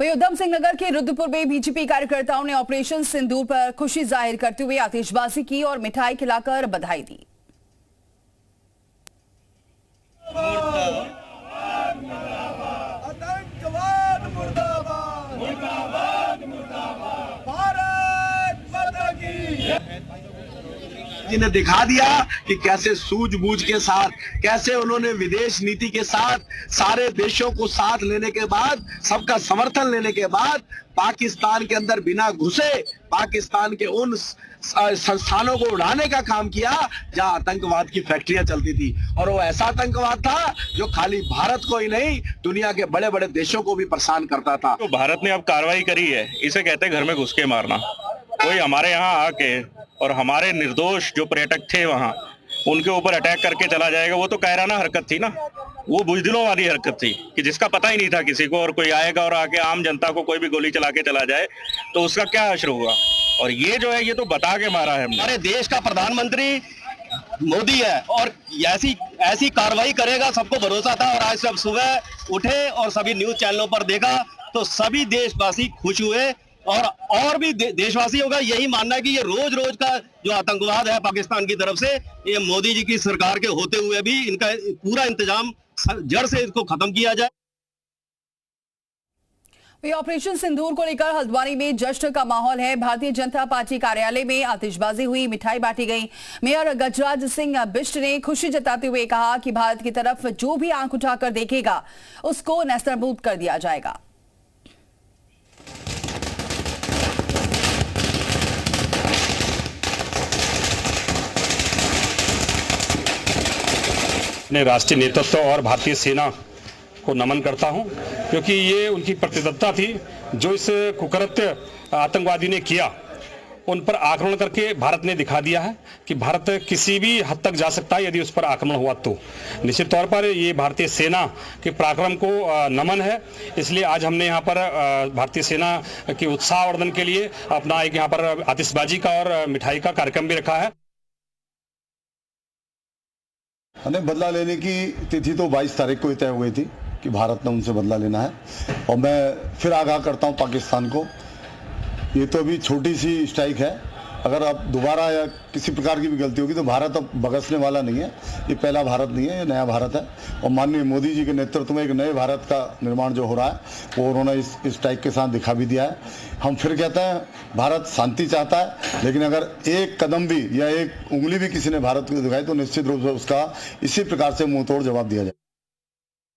वहीं उधम सिंह नगर के रुद्रपुर में बीजेपी कार्यकर्ताओं ने ऑपरेशन सिंदूर पर खुशी जाहिर करते हुए आतिशबाजी की और मिठाई खिलाकर बधाई दी। आतंकवाद मुर्दाबाद, मुर्दाबाद, मुर्दाबाद, भारत माता की। ने दिखा दिया कि कैसे सूझबूझ के साथ, कैसे उन्होंने विदेश नीति के साथ, सारे देशों को साथ लेने के बाद, सबका समर्थन लेने के बाद पाकिस्तान के अंदर बिना घुसे पाकिस्तान के उन संस्थानों को उड़ाने का काम किया जहां आतंकवाद की फैक्ट्रियां चलती थी। और वो ऐसा आतंकवाद था जो खाली भारत को ही नहीं, दुनिया के बड़े बड़े देशों को भी परेशान करता था। तो भारत ने अब कार्रवाई करी है, इसे कहते हैं घर में घुस के मारना। कोई हमारे यहाँ आके और हमारे निर्दोष जो पर्यटक थे वहाँ, उनके ऊपर अटैक करके चला जाएगा, वो तो कायराना हरकत थी ना, वो बुजदिलों वाली हरकत थी कि जिसका पता ही नहीं था किसी को, और कोई आएगा और आके आम जनता को कोई भी गोली चला के चला जाए तो उसका क्या असर होगा। और ये जो है ये तो बता के मारा है हमने। हमारे देश का प्रधानमंत्री मोदी है और ऐसी कार्रवाई करेगा, सबको भरोसा था। और आज सब सुबह उठे और सभी न्यूज चैनलों पर देखा तो सभी देशवासी खुश हुए। और भी देशवासियों का यही मानना है कि ये रोज रोज का जो आतंकवाद है पाकिस्तान की तरफ से, ये मोदी जी की सरकार के होते हुए भी इनका पूरा इंतजाम जड़ से इसको खत्म किया जाए। ऑपरेशन सिंदूर को लेकर हल्द्वानी में जश्न का माहौल है। भारतीय जनता पार्टी कार्यालय में आतिशबाजी हुई, मिठाई बांटी गई। मेयर गजराज सिंह बिष्ट ने खुशी जताते हुए कहा कि भारत की तरफ जो भी आंख उठाकर देखेगा उसको नेस्तनाबूद कर दिया जाएगा। अपने राष्ट्रीय नेतृत्व और भारतीय सेना को नमन करता हूं, क्योंकि ये उनकी प्रतिबद्धता थी। जो इस कुकृत्य आतंकवादी ने किया, उन पर आक्रमण करके भारत ने दिखा दिया है कि भारत किसी भी हद तक जा सकता है यदि उस पर आक्रमण हुआ तो। निश्चित तौर पर ये भारतीय सेना के पराक्रम को नमन है। इसलिए आज हमने यहाँ पर भारतीय सेना के उत्साहवर्धन के लिए अपना एक यहाँ पर आतिशबाजी का और मिठाई का कार्यक्रम भी रखा है। हमें बदला लेने की तिथि तो 22 तारीख को ही तय हुई थी कि भारत ने उनसे बदला लेना है। और मैं फिर आगाह करता हूं पाकिस्तान को, ये तो अभी छोटी सी स्ट्राइक है। अगर अब दोबारा या किसी प्रकार की भी गलती होगी तो भारत अब बगसने वाला नहीं है। ये पहला भारत नहीं है, ये नया भारत है। और माननीय मोदी जी के नेतृत्व में एक नए भारत का निर्माण जो हो रहा है वो उन्होंने इस स्ट्राइक के साथ दिखा भी दिया है। हम फिर कहते हैं, भारत शांति चाहता है, लेकिन अगर एक कदम भी या एक उंगली भी किसी ने भारत को दिखाई तो निश्चित रूप से उसका इसी प्रकार से मुंहतोड़ जवाब दिया जाए।